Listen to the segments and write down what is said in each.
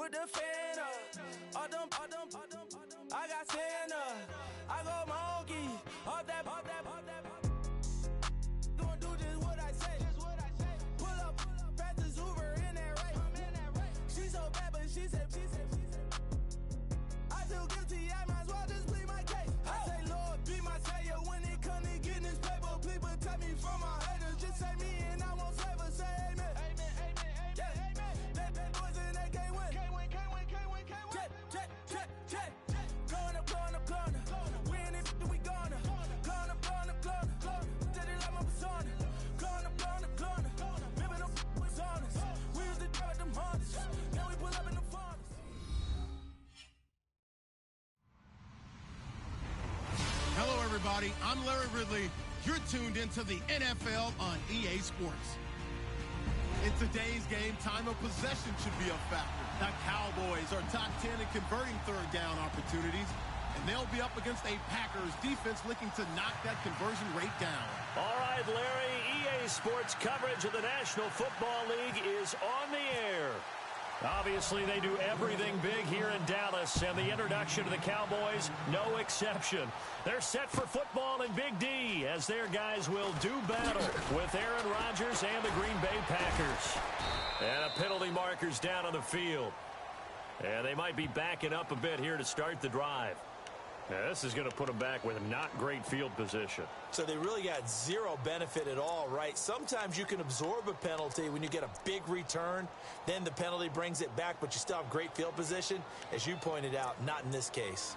with the fan up. I got Santa. I go monkey. Up that. Gonna do just what I say. Pull up, fastest Uber in that race. She so bad, but she said. I feel guilty, I might as well just plead my case. I say, Lord, be my savior when it comes to getting this paper. Please protect me from my haters. Just say me and I won't save. Say amen. That boys and they can't win. Check. Going up. We in it, we gonna. Going up. Did it like my persona. Going up. Living up was honest. We used to drive them Hondas. Now we pull up in the Fondas. Hello, everybody. I'm Larry Ridley. You're tuned into the NFL on EA Sports. In today's game, time of possession should be a factor. The Cowboys are top 10 in converting third down opportunities, and they'll be up against a Packers defense looking to knock that conversion rate down. All right, Larry, EA Sports coverage of the National Football League is on the air. Obviously, they do everything big here in Dallas, and the introduction to the Cowboys, no exception. They're set for football in Big D, as their guys will do battle with Aaron Rodgers and the Green Bay Packers. And a penalty marker's down on the field. And they might be backing up a bit here to start the drive. Now, this is going to put them back with not great field position. So they really got zero benefit at all, right? Sometimes you can absorb a penalty when you get a big return. Then the penalty brings it back, but you still have great field position. As you pointed out, not in this case.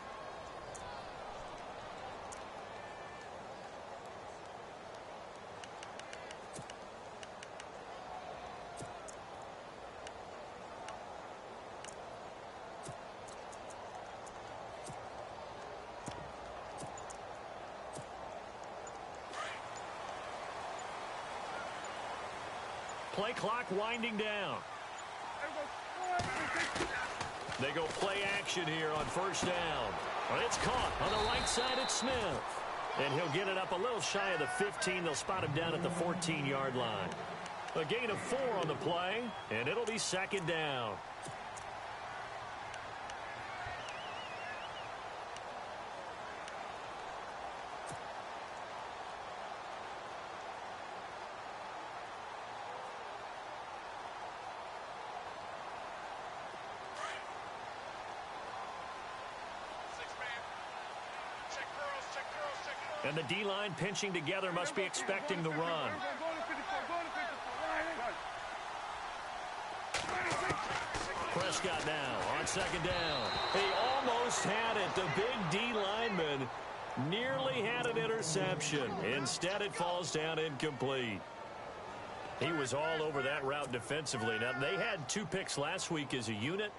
Play clock winding down. They go play action here on first down. Well, it's caught on the right side at Smith. And he'll get it up a little shy of the 15. They'll spot him down at the 14-yard line. A gain of 4 on the play, and it'll be second down. And the D-line pinching together must be expecting the run. Prescott now on second down. He almost had it. The big D lineman nearly had an interception. Instead, it falls down incomplete. He was all over that route defensively. Now, they had 2 picks last week as a unit.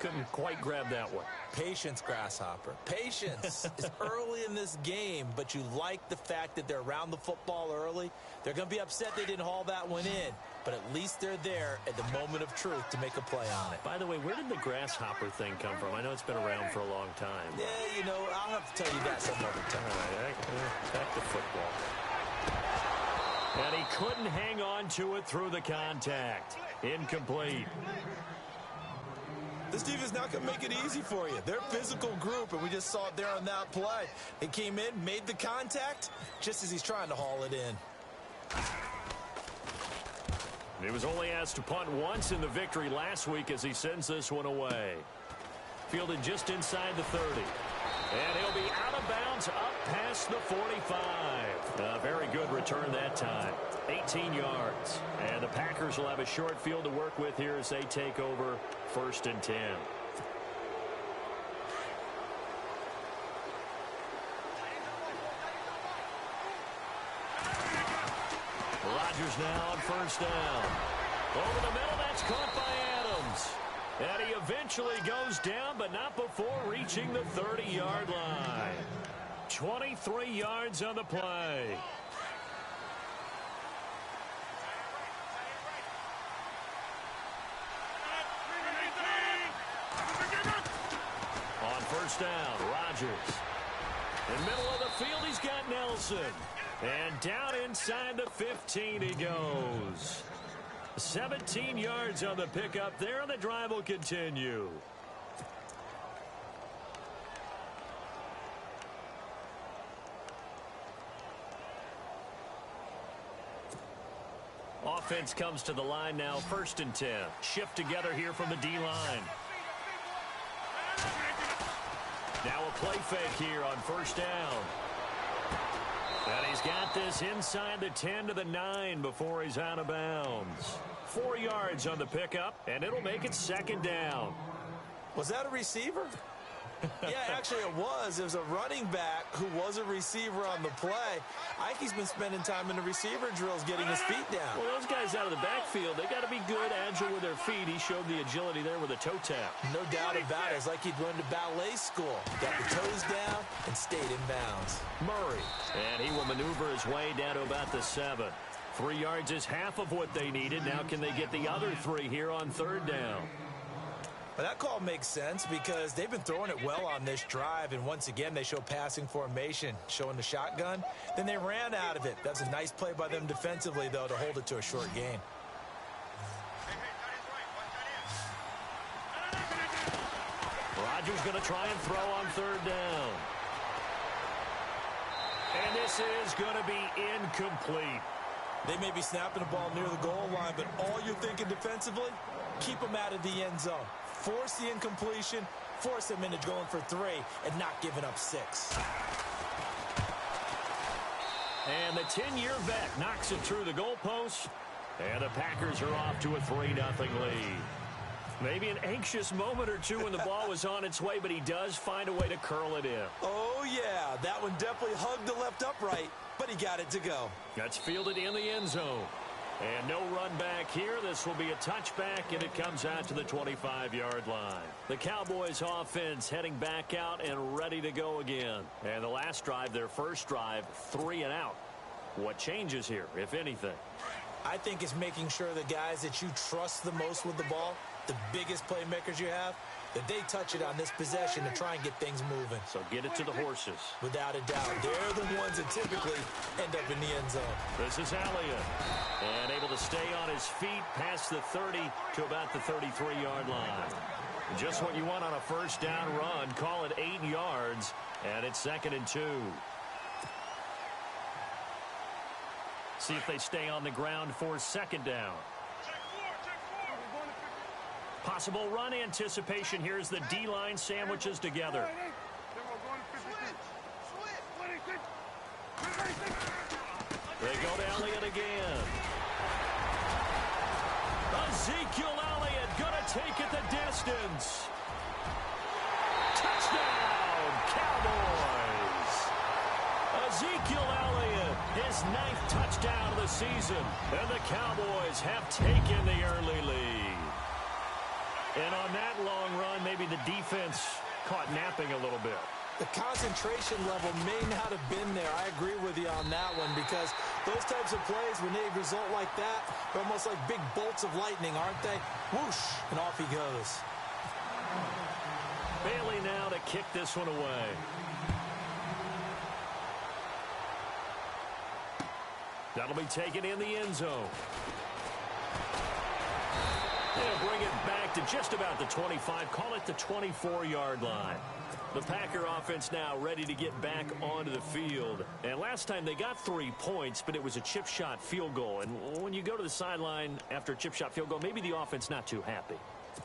Couldn't quite grab that one. Patience, Grasshopper. Patience is early in this game, but you like the fact that they're around the football early. They're going to be upset they didn't haul that one in, but at least they're there at the moment of truth to make a play on it. By the way, where did the grasshopper thing come from? I know it's been around for a long time. Yeah, you know, I'll have to tell you that some other time. All right, back to football. And he couldn't hang on to it through the contact. Incomplete. This defense is not going to make it easy for you. They're a physical group, and we just saw it there on that play. He came in, made the contact, just as he's trying to haul it in. He was only asked to punt once in the victory last week as he sends this one away. Fielded just inside the 30. And he'll be out of bounds up past the 45. A very good return that time. 18 yards. And the Packers will have a short field to work with here as they take over 1st and 10. Rodgers now on first down. Over the middle, that's caught by Adams. And he eventually goes down, but not before reaching the 30-yard line. 23 yards on the play. On first down, Rodgers. In the middle of the field, he's got Nelson. And down inside the 15 he goes. 17 yards on the pickup there, and the drive will continue. Offense comes to the line now, 1st and 10. Shift together here from the D-line. Now a play fake here on 1st down. And he's got this inside the 10 to the 9 before he's out of bounds. 4 yards on the pickup, and it'll make it 2nd down. Was that a receiver? Yeah, actually it was. It was a running back who was a receiver on the play. I think he's been spending time in the receiver drills getting his feet down. Well, those guys out of the backfield, they got to be good, agile with their feet. He showed the agility there with a toe tap. No doubt about it. It's like he'd run to ballet school. Got the toes down and stayed in bounds. Murray, and he will maneuver his way down to about the 7. 3 yards is half of what they needed. Now can they get the other 3 here on 3rd down? But that call makes sense because they've been throwing it well on this drive, and once again they show passing formation, showing the shotgun. Then they ran out of it. That's a nice play by them defensively, though, to hold it to a short gain. Rodgers going to try and throw on 3rd down. And this is going to be incomplete. They may be snapping the ball near the goal line, but all you're thinking defensively, keep them out of the end zone. Force the incompletion, force them into going for 3, and not giving up 6. And the 10-year vet knocks it through the goalpost, and the Packers are off to a 3-0 lead. Maybe an anxious moment or two when the ball was on its way, but he does find a way to curl it in. Oh, yeah, that one definitely hugged the left upright, but he got it to go. That's fielded in the end zone. And no run back here. This will be a touchback, and it comes out to the 25-yard line. The Cowboys offense heading back out and ready to go again. And the last drive, their first drive, 3 and out. What changes here, if anything? I think it's making sure the guys that you trust the most with the ball, the biggest playmakers you have, that they touch it on this possession to try and get things moving. So get it to the horses. Without a doubt. They're the ones that typically end up in the end zone. This is Elliott. And able to stay on his feet past the 30 to about the 33-yard line. Just what you want on a 1st down run. Call it 8 yards. And it's 2nd and 2. See if they stay on the ground for 2nd down. Possible run anticipation. Here's the D-line sandwiches together. They go to Elliott again. Ezekiel Elliott gonna take it the distance. Touchdown, Cowboys. Ezekiel Elliott, his 9th touchdown of the season. And the Cowboys have taken the early lead. And on that long run, maybe the defense caught napping a little bit. The concentration level may not have been there. I agree with you on that one because those types of plays, when they result like that, they're almost like big bolts of lightning, aren't they? Whoosh, and off he goes. Bailey now to kick this one away. That'll be taken in the end zone. They'll bring it back to just about the 25. Call it the 24-yard line. The Packer offense now ready to get back onto the field. And last time they got 3 points, but it was a chip shot field goal. And when you go to the sideline after a chip shot field goal, maybe the offense not too happy.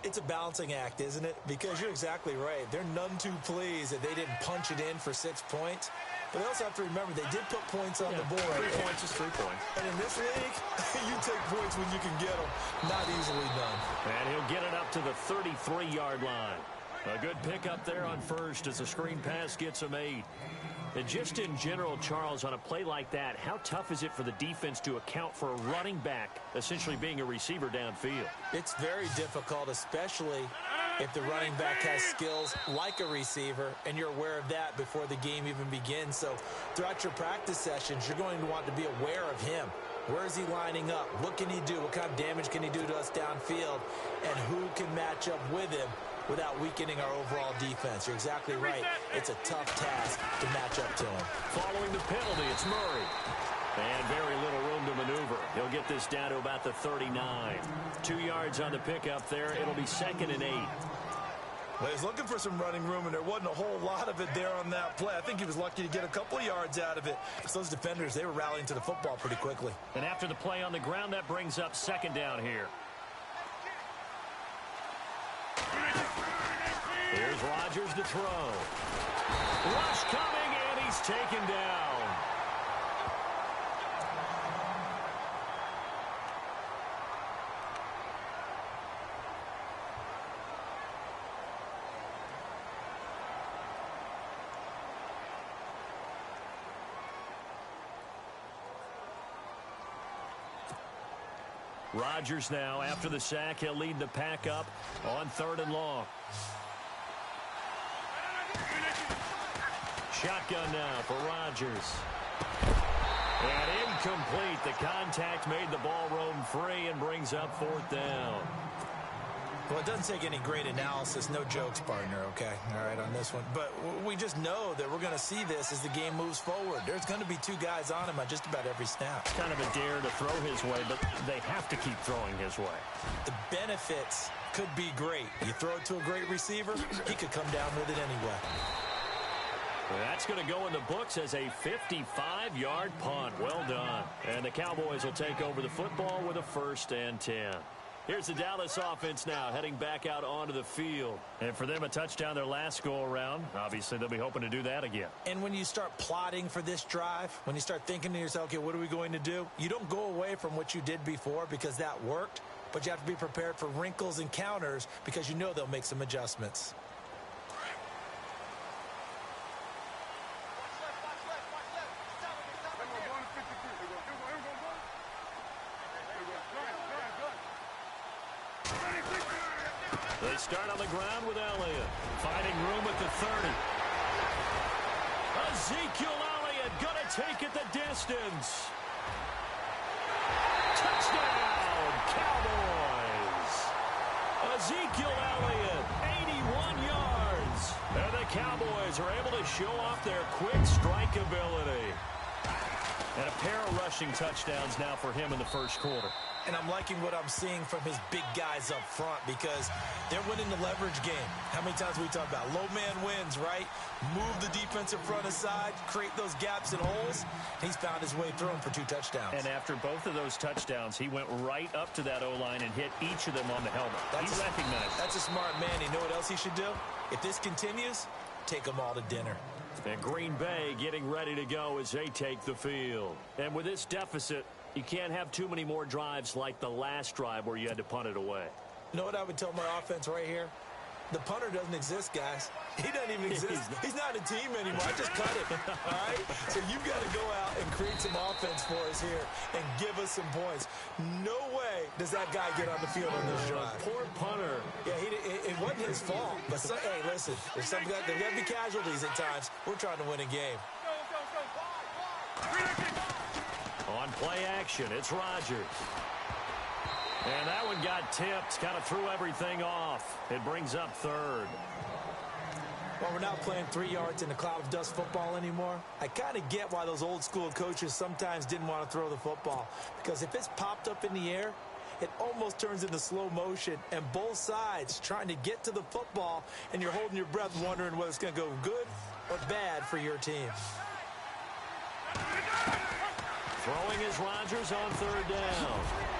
It's a balancing act, isn't it? Because you're exactly right. They're none too pleased that they didn't punch it in for 6 points. But they also have to remember they did put points on the board. 3 points is 3 points. And in this league, you take points when you can get them. Not easily done. And he'll get it up to the 33-yard line. A good pickup there on 1st as the screen pass gets him 8. And just in general, Charles, on a play like that, how tough is it for the defense to account for a running back essentially being a receiver downfield? It's very difficult, especially if the running back has skills like a receiver, and you're aware of that before the game even begins. So throughout your practice sessions, you're going to want to be aware of him. Where is he lining up? What can he do? What kind of damage can he do to us downfield? And who can match up with him without weakening our overall defense? You're exactly right. It's a tough task to match up to him. Following the penalty, it's Murray. And very little room to maneuver. He'll get this down to about the 39. 2 yards on the pickup there. It'll be 2nd and 8. Well, he's looking for some running room, and there wasn't a whole lot of it there on that play. I think he was lucky to get a couple of yards out of it. So those defenders, they were rallying to the football pretty quickly. And after the play on the ground, that brings up 2nd down here. Here's Rodgers to throw. Rush coming, and he's taken down. Rodgers now, after the sack, he'll lead the pack up on 3rd and long. Shotgun now for Rodgers. And incomplete. The contact made the ball roam free and brings up 4th down. Well, it doesn't take any great analysis. No jokes, partner, okay? All right, on this one. But we just know that we're going to see this as the game moves forward. There's going to be 2 guys on him on just about every snap. It's kind of a dare to throw his way, but they have to keep throwing his way. The benefits could be great. You throw it to a great receiver, he could come down with it anyway. That's going to go in the books as a 55-yard punt. Well done. And the Cowboys will take over the football with a 1st and 10. Here's the Dallas offense now, heading back out onto the field. And for them, a touchdown their last go-around. Obviously, they'll be hoping to do that again. And when you start plotting for this drive, when you start thinking to yourself, okay, what are we going to do? You don't go away from what you did before because that worked, but you have to be prepared for wrinkles and counters because you know they'll make some adjustments. They start on the ground with Elliott, finding room at the 30. Ezekiel Elliott going to take it the distance. Touchdown, Cowboys. Ezekiel Elliott, 81 yards. And the Cowboys are able to show off their quick strike ability. And a pair of rushing touchdowns now for him in the 1st quarter. And I'm liking what I'm seeing from his big guys up front because they're winning the leverage game. How many times we talk about low man wins, right? Move the defensive front aside, create those gaps and holes. He's found his way through them for 2 touchdowns. And after both of those touchdowns, he went right up to that O-line and hit each of them on the helmet. He recognized. That's a smart man. You know what else he should do? If this continues, take them all to dinner. And Green Bay getting ready to go as they take the field. And with this deficit, you can't have too many more drives like the last drive where you had to punt it away. You know what I would tell my offense right here? The punter doesn't exist, guys. He doesn't even exist. He's not a team anymore. I just cut it. All right? So you've got to go out and create some offense for us here and give us some points. No way does that guy get on the field on this drive. Poor punter. Yeah, it wasn't his fault. But, hey, listen, there's got to be casualties at times. We're trying to win a game. On play action, it's Rodgers. And that one got tipped, kind of threw everything off. It brings up 3rd. Well, we're not playing 3 yards in a cloud of dust football anymore. I kind of get why those old school coaches sometimes didn't want to throw the football. Because if it's popped up in the air, it almost turns into slow motion. And both sides trying to get to the football, and you're holding your breath wondering whether it's going to go good or bad for your team. Throwing is Rodgers on 3rd down.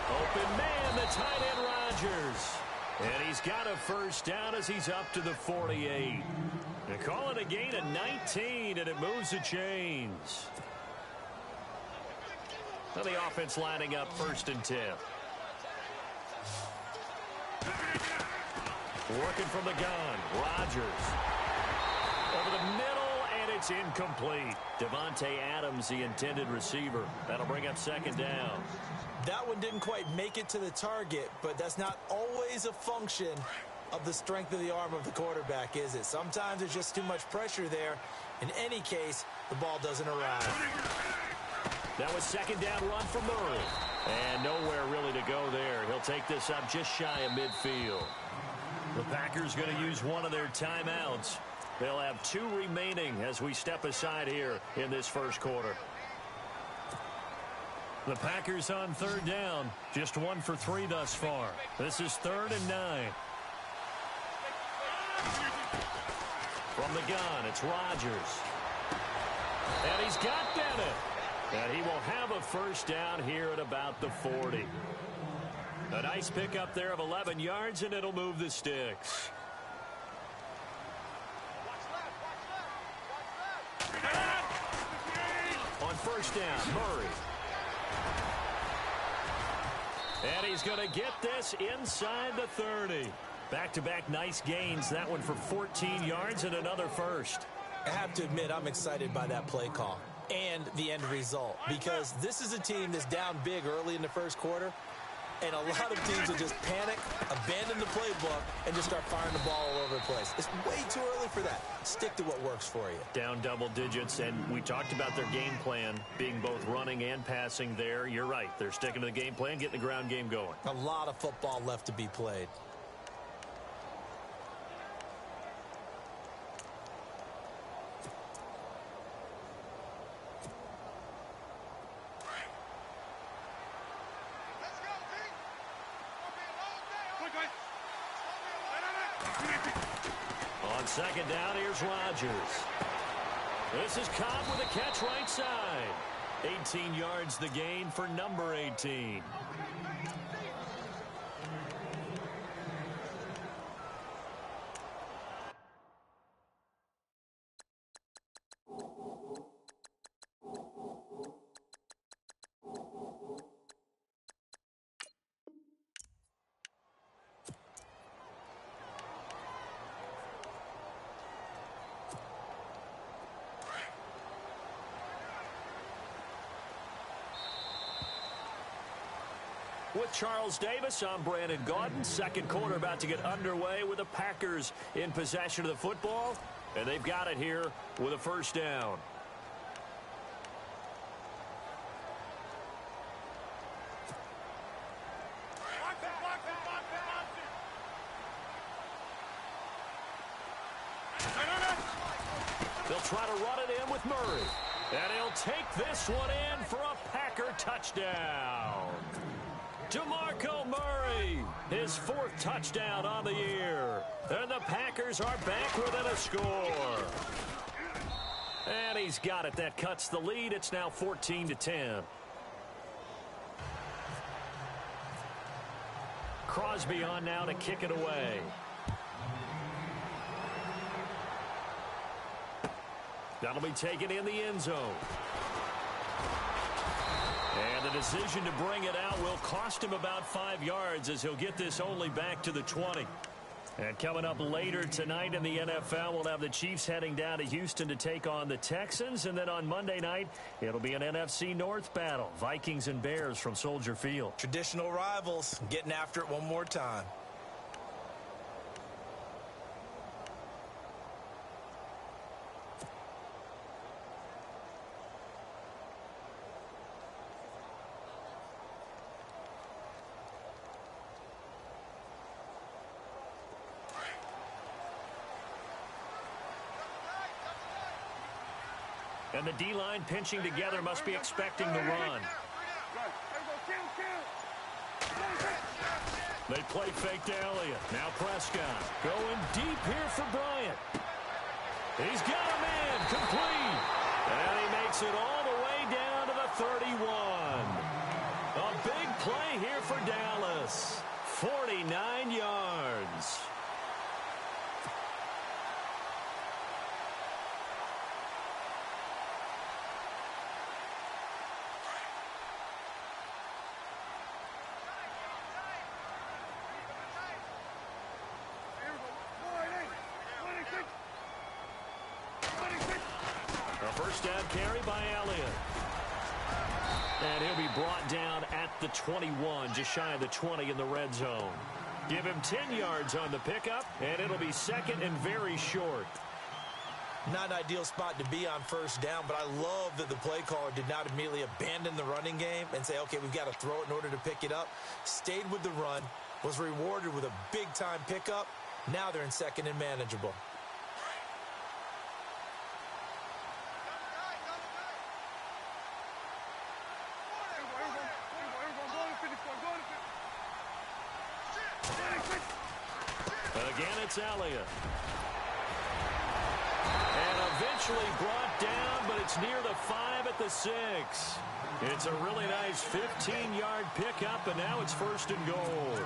Open man, the tight end Rodgers. And he's got a 1st down as he's up to the 48. They call it a gain of 19, and it moves the chains. Now the offense lining up 1st and 10. Working from the gun, Rodgers. Over the middle. It's incomplete. Devontae Adams, the intended receiver. That'll bring up 2nd down. That one didn't quite make it to the target, but that's not always a function of the strength of the arm of the quarterback, is it? Sometimes there's just too much pressure there. In any case, the ball doesn't arrive. That was 2nd down run for Murray. And nowhere really to go there. He'll take this up just shy of midfield. The Packers going to use one of their timeouts. They'll have 2 remaining as we step aside here in this 1st quarter. The Packers on third down. Just 1 for 3 thus far. This is 3rd and 9. From the gun, it's Rodgers. And he's got Bennett. And he will have a first down here at about the 40. A nice pickup there of 11 yards, and it'll move the sticks. On first down, Murray. And he's going to get this inside the 30. Back-to-back nice gains. That one for 14 yards and another first. I have to admit, I'm excited by that play call and the end result, because this is a team that's down big early in the first quarter, and a lot of teams will just panic, abandon the playbook, and just start firing the ball all over the place. It's way too early for that. Stick to what works for you. Down double digits, and we talked about their game plan being both running and passing there. You're right. They're sticking to the game plan, getting the ground game going. A lot of football left to be played. On second down, here's Rodgers. This is Cobb with a catch right side. 18 yards the gain for number 18. With Charles Davis, I'm Brandon Gaudin. Second quarter about to get underway with the Packers in possession of the football. And they've got it here with a first down. They'll try to run it in with Murray. And he'll take this one in for a Packer touchdown. DeMarco Murray, his 4th touchdown on the year. And the Packers are back within a score. And he's got it. That cuts the lead. It's now 14-10. Crosby on now to kick it away. That'll be taken in the end zone. And the decision to bring it out will cost him about 5 yards, as he'll get this only back to the 20. And coming up later tonight in the NFL, we'll have the Chiefs heading down to Houston to take on the Texans. And then on Monday night, it'll be an NFC North battle. Vikings and Bears from Soldier Field. Traditional rivals getting after it one more time. And the D-line pinching together, must be expecting the run. They play fake to Elliott. Now Prescott going deep here for Bryant. He's got a man complete. And he makes it all the way down to the 31. A big play here for Dallas. 49 yards. First down carry by Elliott. And he'll be brought down at the 21, just shy of the 20 in the red zone. Give him 10 yards on the pickup, and it'll be second and very short. Not an ideal spot to be on first down, but I love that the play caller did not immediately abandon the running game and say, okay, we've got to throw it in order to pick it up. Stayed with the run, was rewarded with a big-time pickup. Now they're in second and manageable. It's Elliott. And eventually brought down, but it's near the 5 at the 6. It's a really nice 15-yard pickup, and now it's 1st and goal.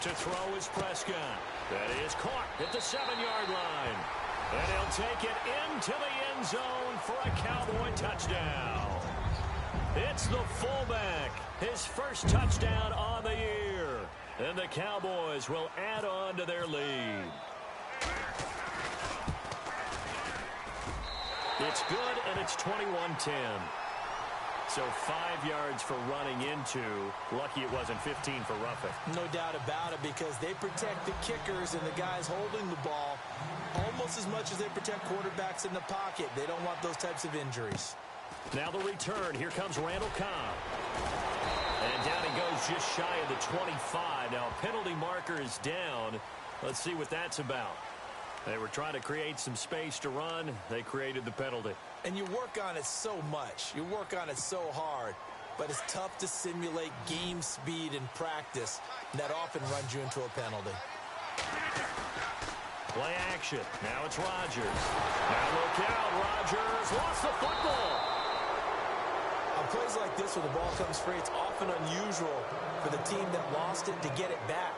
To throw is Prescott. That is caught at the 7-yard line. And he'll take it into the end zone for a Cowboy touchdown. It's the fullback. His first touchdown on the year. And the Cowboys will add on to their lead. It's good, and it's 21-10. So 5 yards for running into. Lucky it wasn't 15 for roughing. No doubt about it, because they protect the kickers and the guys holding the ball almost as much as they protect quarterbacks in the pocket. They don't want those types of injuries. Now the return. Here comes Randall Cobb. And down he goes just shy of the 25. Now a penalty marker is down. Let's see what that's about. They were trying to create some space to run. They created the penalty. And you work on it so much. You work on it so hard. But it's tough to simulate game speed in practice. That often runs you into a penalty. Play action. Now it's Rodgers. Now look out. Rodgers lost the football. On plays like this where the ball comes free, it's often unusual for the team that lost it to get it back.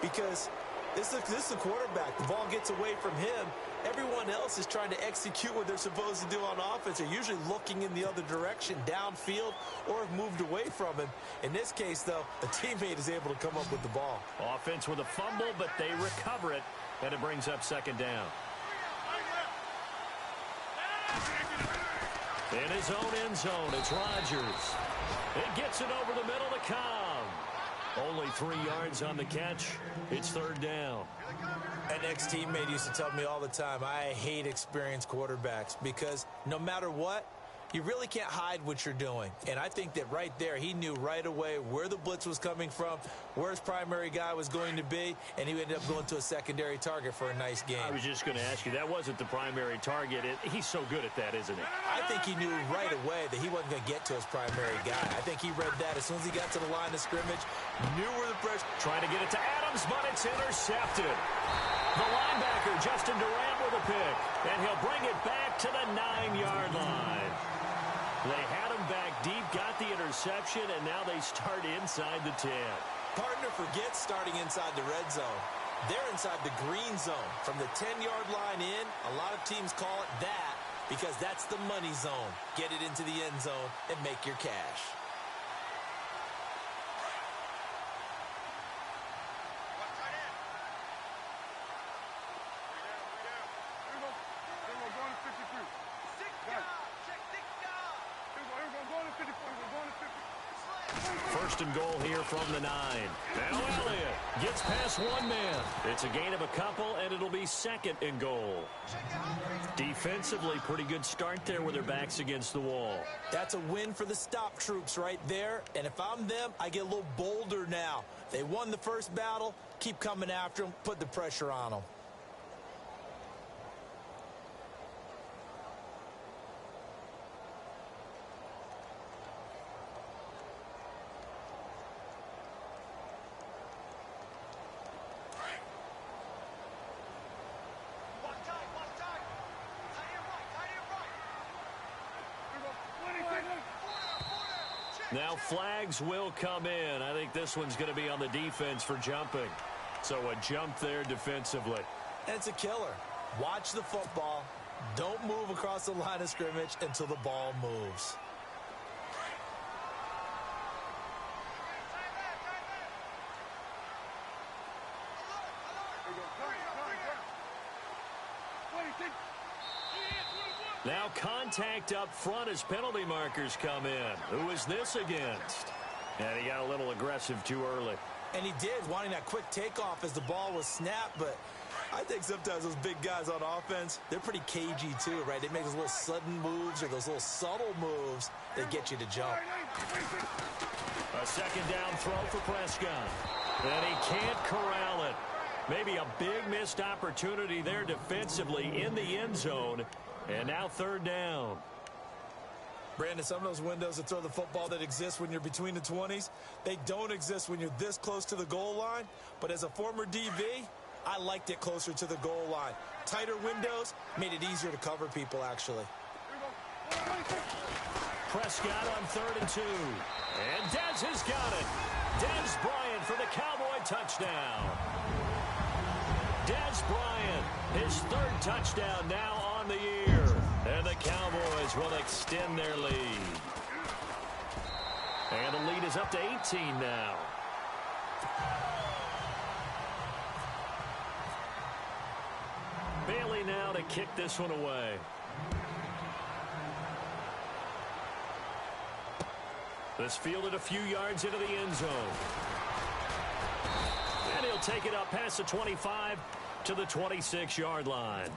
Because this is a quarterback. The ball gets away from him. Everyone else is trying to execute what they're supposed to do on offense. They're usually looking in the other direction, downfield, or have moved away from him. In this case, though, a teammate is able to come up with the ball. Offense with a fumble, but they recover it, and it brings up 2nd down. In his own end zone, it's Rodgers. It gets it over the middle to Cobb. Only 3 yards on the catch. It's 3rd down. An ex-teammate used to tell me all the time, I hate experienced quarterbacks because no matter what, you really can't hide what you're doing. And I think that right there, he knew right away where the blitz was coming from, where his primary guy was going to be, and he ended up going to a secondary target for a nice game. I was just going to ask you, that wasn't the primary target. He's so good at that, isn't he? I think he knew right away that he wasn't going to get to his primary guy. I think he read that as soon as he got to the line of scrimmage, knew where the pressure. Trying to get it to Adams, but it's intercepted. The linebacker, Justin Durant, with a pick, and he'll bring it back to the 9-yard line. They had him back deep, got the interception, and now they start inside the 10. Partner forgets starting inside the red zone. They're inside the green zone. From the 10-yard line in, a lot of teams call it that because that's the money zone. Get it into the end zone and make your cash. First and goal here from the 9. Now Elliott gets past one man. It's a gain of a couple, and it'll be 2nd and goal. Defensively, pretty good start there with their backs against the wall. That's a win for the stop troops right there. And if I'm them, I get a little bolder now. They won the first battle. Keep coming after them. Put the pressure on them. Now flags will come in. I think this one's going to be on the defense for jumping. So a jump there defensively. And it's a killer. Watch the football. Don't move across the line of scrimmage until the ball moves. Now contact up front as penalty markers come in. Who is this against? And he got a little aggressive too early. And he did, wanting that quick takeoff as the ball was snapped, but I think sometimes those big guys on offense, they're pretty cagey too, right? They make those little sudden moves or those little subtle moves that get you to jump. A second down throw for Prescott. And he can't corral it. Maybe a big missed opportunity there defensively in the end zone. And now third down. Brandon, some of those windows to throw the football that exist when you're between the 20s, they don't exist when you're this close to the goal line. But as a former DB, I liked it closer to the goal line. Tighter windows made it easier to cover people, actually. Prescott on 3rd and 2. And Dez has got it. Dez Bryant for the Cowboy touchdown. Dez Bryant, his 3rd touchdown now on the year. And the Cowboys will extend their lead. And the lead is up to 18 now. Bailey now to kick this one away. This fielded a few yards into the end zone. And he'll take it up past the 25 to the 26-yard line.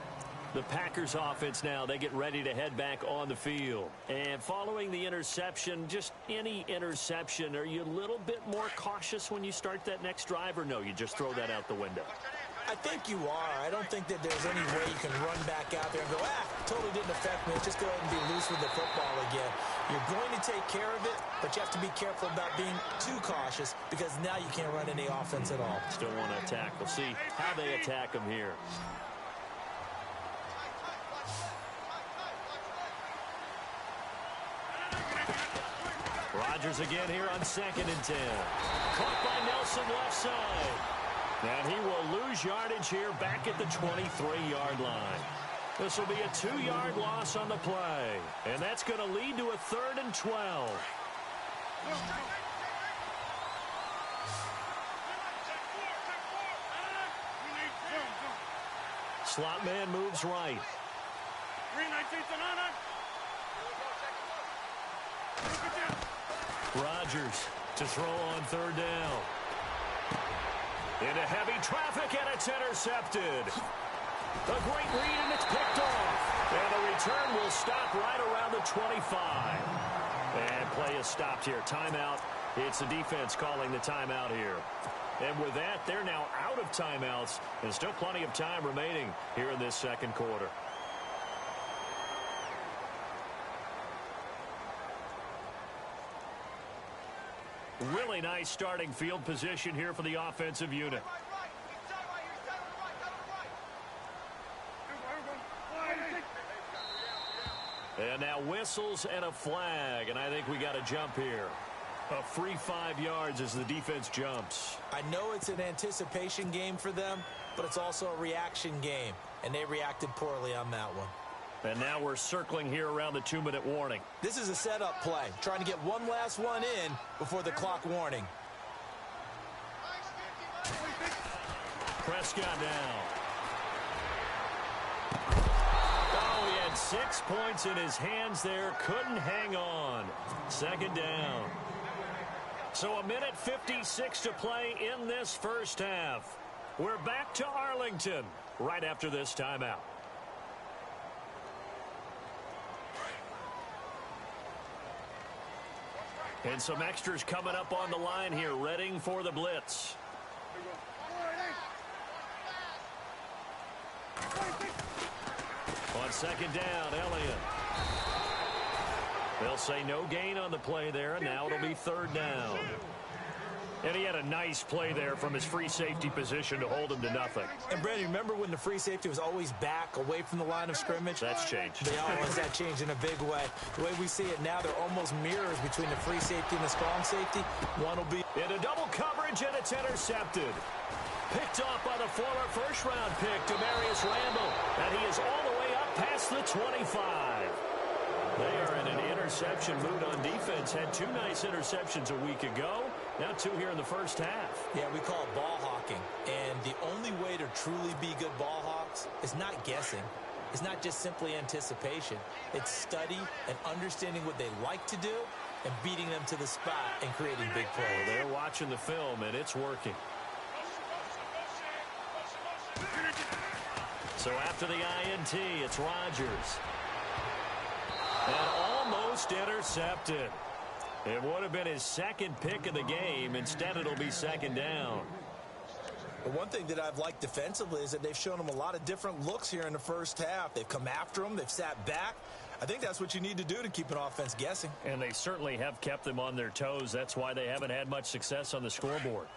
The Packers offense now, they get ready to head back on the field. And following the interception, just any interception, are you a little bit more cautious when you start that next drive, or no, you just throw that out the window? I think you are. I don't think that there's any way you can run back out there and go, totally didn't affect me. Just go ahead and be loose with the football again. You're going to take care of it, but you have to be careful about being too cautious because now you can't run any offense at all. Still want to attack. We'll see how they attack them here. Rodgers again here on 2nd and 10. Caught by Nelson left side. And he will lose yardage here back at the 23-yard line. This will be a 2-yard loss on the play. And that's going to lead to a 3rd and 12. Slot man moves right. Rodgers to throw on 3rd down. Into heavy traffic, and it's intercepted. A great read, and it's picked off. And the return will stop right around the 25. And play is stopped here. Timeout. It's the defense calling the timeout here. And with that, they're now out of timeouts, and still plenty of time remaining here in this second quarter. Really nice starting field position here for the offensive unit. And now whistles and a flag, and I think we got a jump here. A free 5 yards as the defense jumps. I know it's an anticipation game for them, but it's also a reaction game, and they reacted poorly on that one. And now we're circling here around the 2-minute warning. This is a setup play, trying to get one last one in before the clock warning. Prescott now. Oh, he had 6 points in his hands there. Couldn't hang on. 2nd down. So 1:56 to play in this first half. We're back to Arlington right after this timeout. And some extras coming up on the line here, readying for the blitz. On 2nd down, Elliott. They'll say no gain on the play there, and now it'll be 3rd down. And he had a nice play there from his free safety position to hold him to nothing. And, Brandon, remember when the free safety was always back, away from the line of scrimmage? That's changed. That changed in a big way. The way we see it now, they're almost mirrors between the free safety and the strong safety. One will be into double coverage, and it's intercepted. Picked off by the former first-round pick, Demarius Randall. And he is all the way up past the 25. They are in an interception mood on defense. Had 2 nice interceptions a week ago. Now 2 here in the first half. Yeah, we call it ball hawking. And the only way to truly be good ball hawks is not guessing. It's not just simply anticipation. It's study and understanding what they like to do and beating them to the spot and creating big plays. Well, they're watching the film, and it's working. So after the INT, it's Rodgers. And almost intercepted. It would have been his second pick of the game. Instead, it'll be second down. But one thing that I've liked defensively is that they've shown him a lot of different looks here in the first half. They've come after him. They've sat back. I think that's what you need to do to keep an offense guessing. And they certainly have kept them on their toes. That's why they haven't had much success on the scoreboard.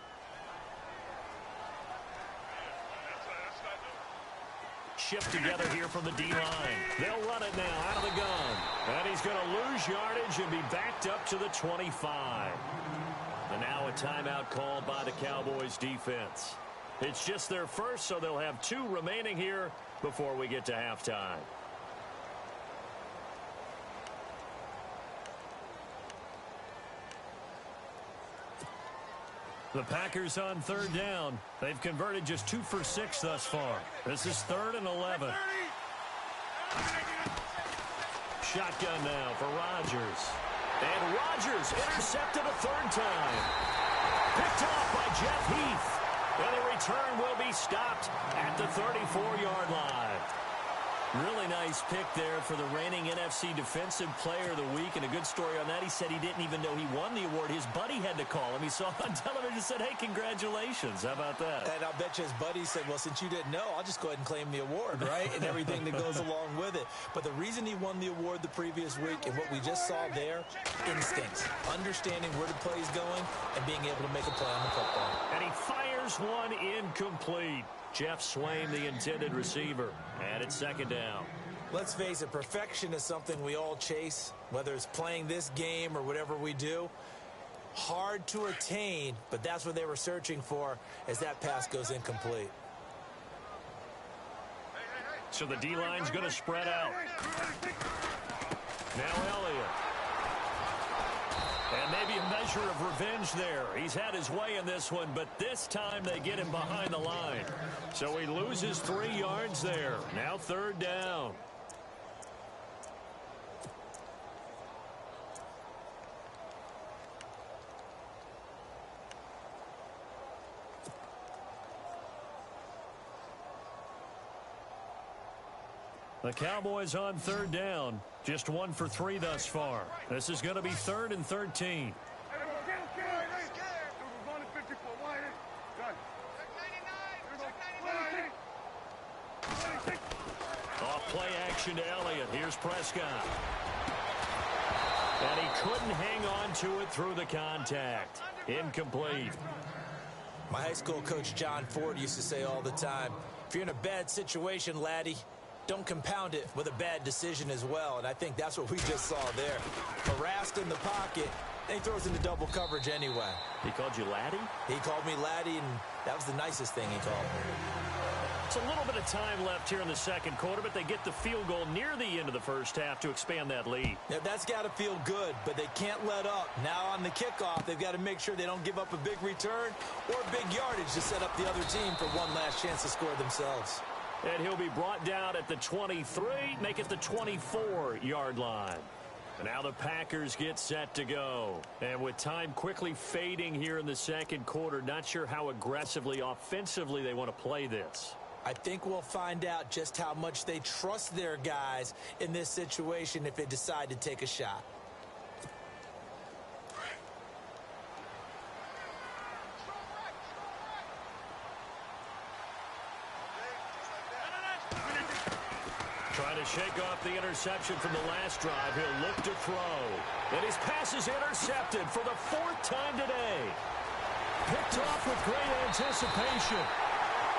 Shift together here from the D-line. They'll run it now out of the gun. And he's going to lose yardage and be backed up to the 25. And now a timeout called by the Cowboys defense. It's just their first, so they'll have 2 remaining here before we get to halftime. The Packers on third down. They've converted just 2 for 6 thus far. This is 3rd and 11. Shotgun now for Rodgers. And Rodgers intercepted a 3rd time. Picked off by Jeff Heath. And the return will be stopped at the 34-yard line. Really nice pick there for the reigning NFC Defensive Player of the Week. And a good story on that. He said he didn't even know he won the award. His buddy had to call him. He saw on television and said, hey, congratulations. How about that? And I'll bet you his buddy said, well, since you didn't know, I'll just go ahead and claim the award, right? And everything that goes along with it. But the reason he won the award the previous week and what we just saw there, instincts. Understanding where the play is going and being able to make a play on the football. And he fires one incomplete. Jeff Swain, the intended receiver. And it's 2nd down. Let's face it, perfection is something we all chase, whether it's playing this game or whatever we do. Hard to attain, but that's what they were searching for as that pass goes incomplete. So the D-line's going to spread out. Now Elliott. And maybe a measure of revenge there. He's had his way in this one, but this time they get him behind the line. So he loses 3 yards there. Now 3rd down. The Cowboys on 3rd down. Just 1 for 3 thus far. This is going to be 3rd and 13. Off play action to Elliott. Here's Prescott. And he couldn't hang on to it through the contact. Incomplete. My high school coach, John Ford, used to say all the time, if you're in a bad situation, laddie, don't compound it with a bad decision as well. And I think that's what we just saw there. Harassed in the pocket, and he throws into double coverage anyway. He called you laddie? He called me laddie, and that was the nicest thing he called me. It's a little bit of time left here in the 2nd quarter, but they get the field goal near the end of the first half to expand that lead. Yeah, that's got to feel good, but they can't let up. Now on the kickoff, they've got to make sure they don't give up a big return or big yardage to set up the other team for one last chance to score themselves. And he'll be brought down at the 23, make it the 24-yard line. And now the Packers get set to go. And with time quickly fading here in the 2nd quarter, not sure how aggressively, offensively they want to play this. I think we'll find out just how much they trust their guys in this situation if they decide to take a shot. Trying to shake off the interception from the last drive. He'll look to throw. And his pass is intercepted for the 4th time today. Picked off with great anticipation.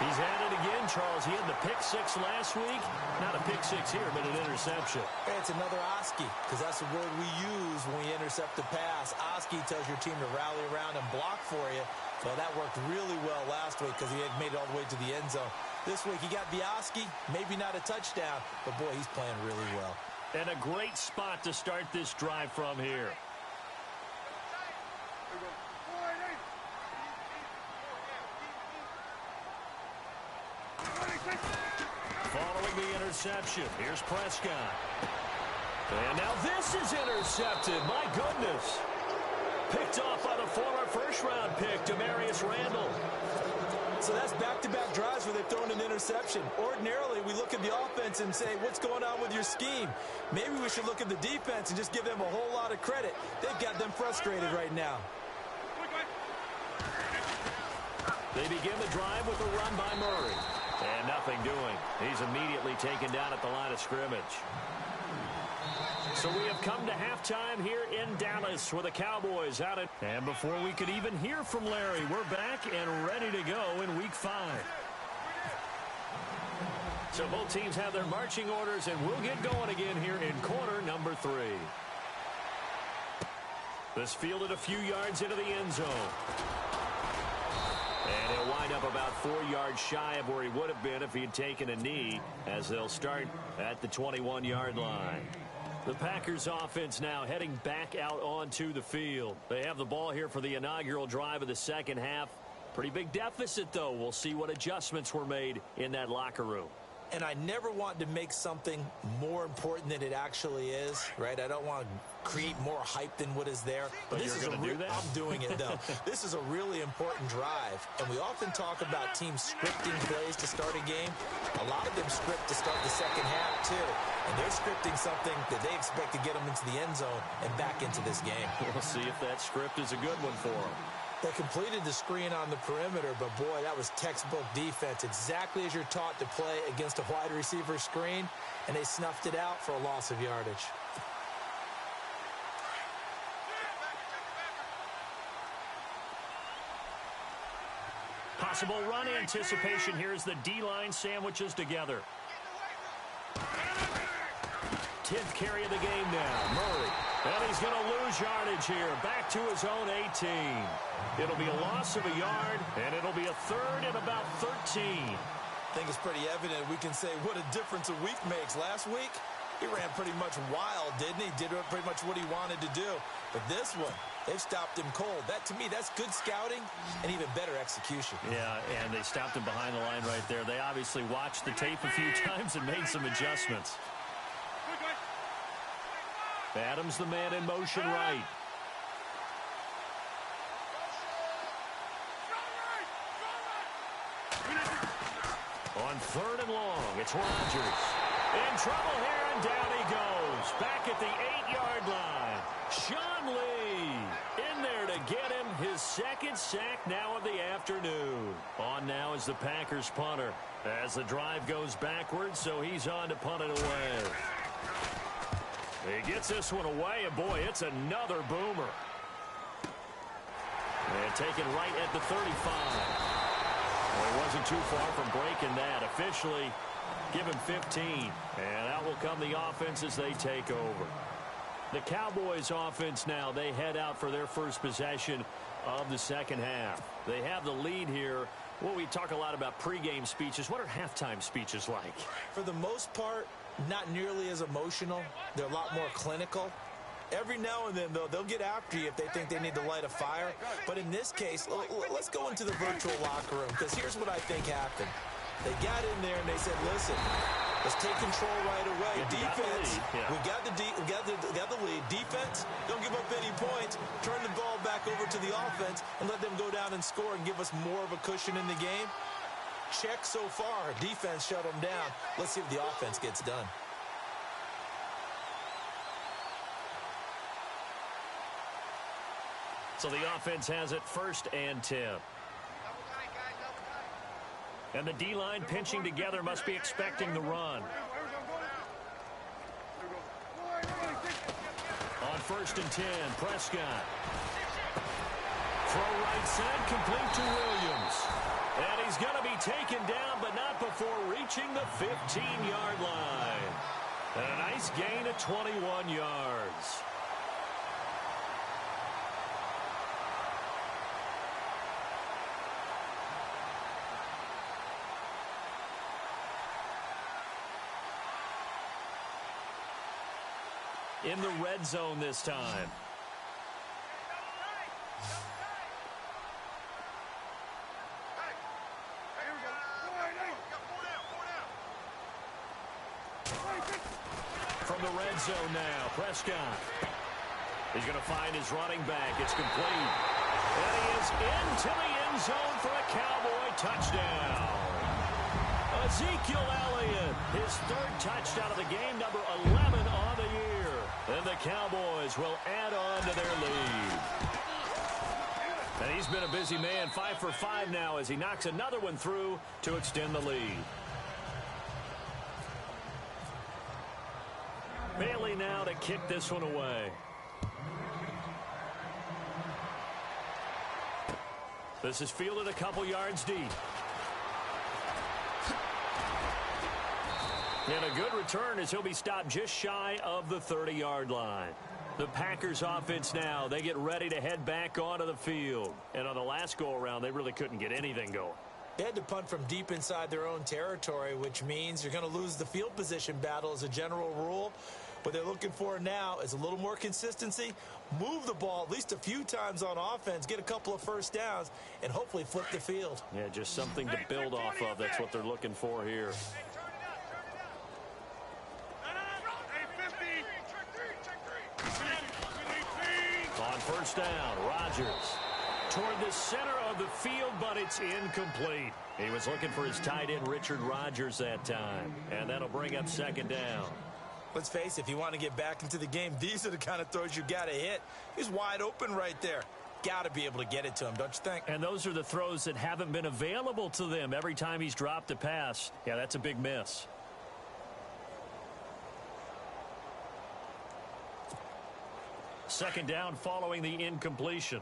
He's had it again, Charles. He had the pick 6 last week. Not a pick 6 here, but an interception. Hey, it's another Oski, because that's the word we use when we intercept the pass. Oski tells your team to rally around and block for you. Well, that worked really well last week because he had made it all the way to the end zone. This week he got Oski, maybe not a touchdown, but boy, he's playing really well. And a great spot to start this drive from here. Following the interception, here's Prescott. And now this is intercepted. My goodness. Picked off by the former first-round pick, Demarius Randall. So that's back-to-back drives where they've thrown an interception. Ordinarily, we look at the offense and say, what's going on with your scheme? Maybe we should look at the defense and just give them a whole lot of credit. They've got them frustrated right now. They begin the drive with a run by Murray. And nothing doing. He's immediately taken down at the line of scrimmage. So we have come to halftime here in Dallas with the Cowboys out. And before we could even hear from Larry, we're back and ready to go in Week 5. So both teams have their marching orders, and we'll get going again here in quarter number 3. This fielded a few yards into the end zone. And he'll wind up about 4 yards shy of where he would have been if he had taken a knee, as they'll start at the 21-yard line. The Packers offense now heading back out onto the field. They have the ball here for the inaugural drive of the second half. Pretty big deficit, though. We'll see what adjustments were made in that locker room. And I never want to make something more important than it actually is, right? I don't want to create more hype than what is there. But this is you're going to do that? I'm doing it, though. This is a really important drive. And we often talk about teams scripting plays to start a game. A lot of them script to start the second half, too. And they're scripting something that they expect to get them into the end zone and back into this game. We'll see if that script is a good one for them. They completed the screen on the perimeter, but boy, that was textbook defense. Exactly as you're taught to play against a wide receiver screen, and they snuffed it out for a loss of yardage. Possible run anticipation here as the D-line sandwiches together. 10th carry of the game now. Murray. And he's going to lose yardage here. Back to his own 18. It'll be a loss of a yard, and it'll be a third and about 13. I think it's pretty evident. We can say what a difference a week makes. Last week, he ran pretty much wild, didn't he? Did pretty much what he wanted to do. But this one, they've stopped him cold. That, to me, that's good scouting and even better execution. Yeah, and they stopped him behind the line right there. They obviously watched the tape a few times and made some adjustments. Adams, the man in motion right. On 3rd and long, it's Rodgers. In trouble here, and down he goes. Back at the 8-yard line. Sean Lee in there to get him his second sack now of the afternoon. On now is the Packers punter as the drive goes backwards, so he's on to punt it away. He gets this one away, and boy, it's another boomer. And taken right at the 35. Well, he wasn't too far from breaking that. Officially, give him 15. And out will come the offense as they take over. The Cowboys offense now, they head out for their first possession of the second half. They have the lead here. Well, we talk a lot about pregame speeches. What are halftime speeches like? For the most part, not nearly as emotional. They're a lot more clinical. Every now and then, though, they'll get after you if they think they need to light a fire. But in this case, let's go into the virtual locker room, because here's what I think happened. They got in there and they said, listen, let's take control right away. Defense, we got the lead. Defense, don't give up any points. Turn the ball back over to the offense and let them go down and score and give us more of a cushion in the game. Check so far. Defense shut them down. Let's see if the offense gets done. So the offense has it 1st and 10. And the D-line pinching together must be expecting the run. On 1st and 10, Prescott. Throw right side, complete to Williams. And he's going to be taken down, but not before reaching the 15-yard line. And a nice gain of 21 yards. In the red zone this time. From the red zone now, Prescott. He's going to find his running back. It's complete. And he is into the end zone for a Cowboy touchdown. Ezekiel Elliott, his third touchdown of the game, number 11 on the year. And the Cowboys will add on to their lead. And he's been a busy man, 5 for 5 now as he knocks another one through to extend the lead. Bailey now to kick this one away. This is fielded a couple yards deep. And a good return as he'll be stopped just shy of the 30-yard line. The Packers offense now, they get ready to head back onto the field. And on the last go-around, they really couldn't get anything going. They had to punt from deep inside their own territory, which means you're going to lose the field position battle as a general rule. What they're looking for now is a little more consistency, move the ball at least a few times on offense, get a couple of first downs, and hopefully flip the field. Yeah, just something to build off of. That's what they're looking for here. On first down, Rodgers toward the center of the field, but it's incomplete. He was looking for his tight end, Richard Rodgers, that time. And that'll bring up second down. Let's face it, if you want to get back into the game, these are the kind of throws you got to hit. He's wide open right there. Got to be able to get it to him, don't you think? And those are the throws that haven't been available to them every time he's dropped a pass. Yeah, that's a big miss. Second down following the incompletion.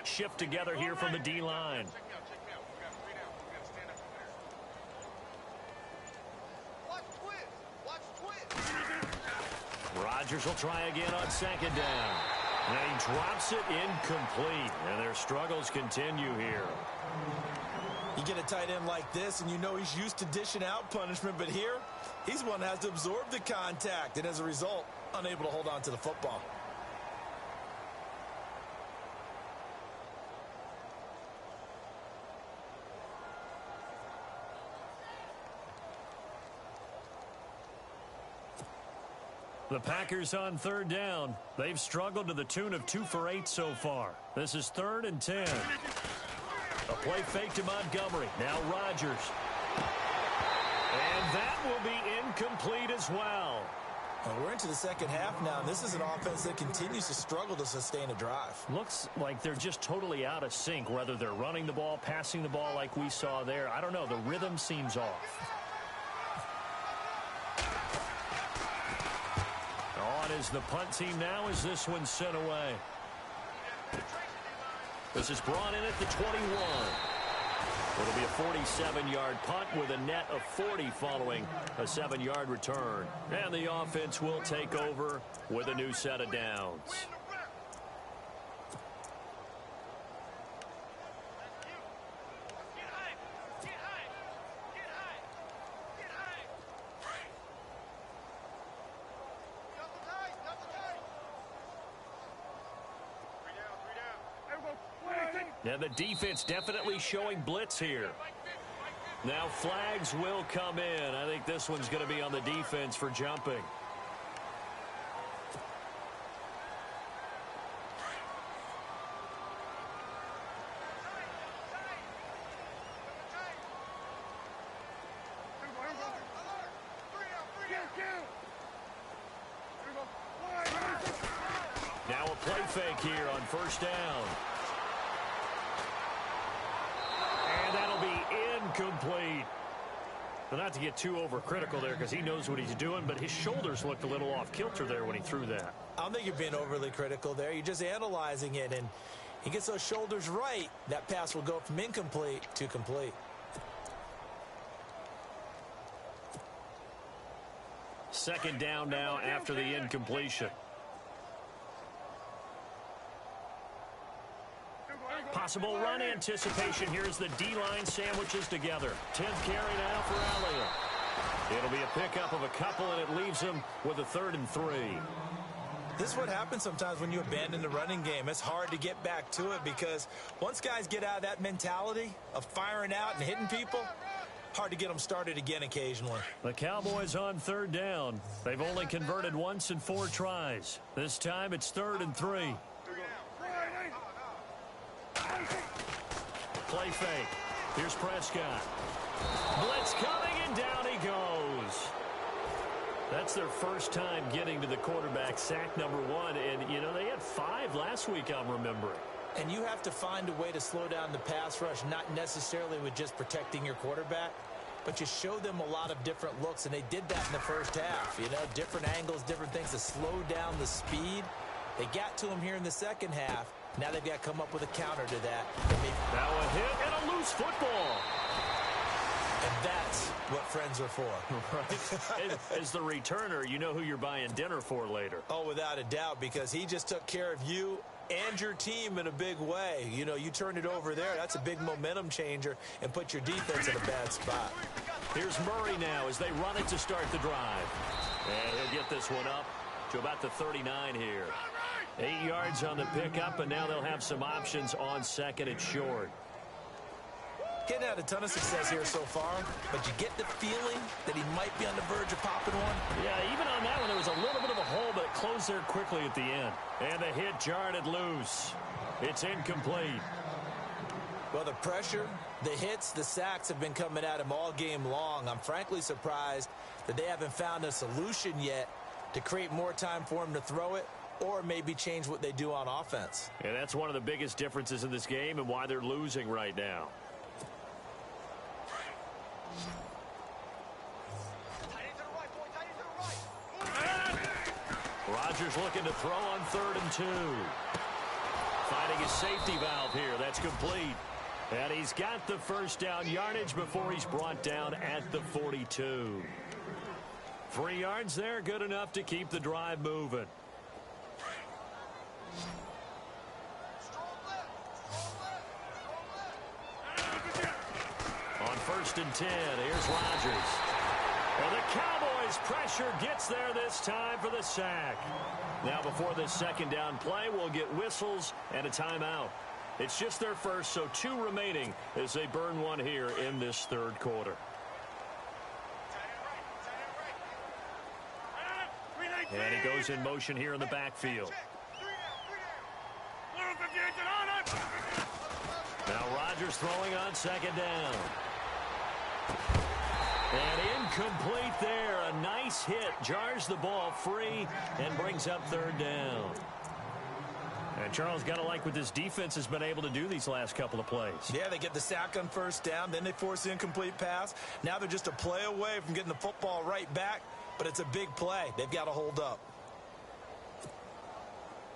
Shift together here from the D-line. Rodgers will try again on second down. And he drops it incomplete. And their struggles continue here. You get a tight end like this, and you know he's used to dishing out punishment, but here, he's one that has to absorb the contact, and as a result, unable to hold on to the football. The Packers on third down. They've struggled to the tune of 2 for 8 so far. This is 3rd and 10. A play fake to Montgomery. Now Rodgers. And that will be incomplete as well. Well, we're into the second half now, and this is an offense that continues to struggle to sustain a drive. Looks like they're just totally out of sync, whether they're running the ball, passing the ball like we saw there. I don't know. The rhythm seems off. On is the punt team now as this one's sent away. This is brought in at the 21. It'll be a 47-yard punt with a net of 40 following a 7-yard return. And the offense will take over with a new set of downs. And the defense definitely showing blitz here. Now flags will come in. I think this one's going to be on the defense for jumping. Now a play fake here on first down. That'll be incomplete. But not to get too overcritical there because he knows what he's doing, but his shoulders looked a little off kilter there when he threw that. I don't think you're being overly critical there. You're just analyzing it, and he gets those shoulders right. That pass will go from incomplete to complete. Second down now after the incompletion. Possible run anticipation here as the D-line sandwiches together. 10th carry now for Elliott. It'll be a pickup of a couple, and it leaves him with a 3rd and 3. This is what happens sometimes when you abandon the running game. It's hard to get back to it because once guys get out of that mentality of firing out and hitting people, hard to get them started again occasionally. The Cowboys on third down. They've only converted once in 4 tries. This time it's 3rd and 3. play fake. Here's Prescott. Blitz coming, and down he goes. That's their first time getting to the quarterback, sack number 1. And, you know, they had 5 last week, I'm remembering. And you have to find a way to slow down the pass rush, not necessarily with just protecting your quarterback, but you show them a lot of different looks, and they did that in the first half. You know, different angles, different things to slow down the speed. They got to him here in the second half. Now they've got to come up with a counter to that. Now a hit and a loose football. And that's what friends are for. Right. As the returner, you know who you're buying dinner for later. Oh, without a doubt, because he just took care of you and your team in a big way. You know, you turned it over there. That's a big momentum changer and put your defense in a bad spot. Here's Murray now as they run it to start the drive. And he'll get this one up to about the 39 here. 8 yards on the pickup, and now they'll have some options on second and short. Getting out a ton of success here so far, but you get the feeling that he might be on the verge of popping one. Yeah, even on that one, there was a little bit of a hole, but it closed there quickly at the end. And the hit jarred it loose. It's incomplete. Well, the pressure, the hits, the sacks have been coming at him all game long. I'm frankly surprised that they haven't found a solution yet to create more time for him to throw it, or maybe change what they do on offense. And that's one of the biggest differences in this game and why they're losing right now. Rodgers looking to throw on 3rd and 2. Finding his safety valve here. That's complete. And he's got the first down yardage before he's brought down at the 42. 3 yards there, good enough to keep the drive moving. On 1st and 10, here's Rodgers. Well, the Cowboys pressure gets there this time for the sack. Now before this second down play, we'll get whistles and a timeout. It's just their first, so 2 remaining as they burn one here in this 3rd quarter. And he goes in motion here in the backfield. Now Rodgers throwing on 2nd down. And incomplete there. A nice hit. Jars the ball free and brings up 3rd down. And Charles, got to like what this defense has been able to do these last couple of plays. Yeah, they get the sack on 1st down. Then they force the incomplete pass. Now they're just a play away from getting the football right back. But it's a big play. They've got to hold up.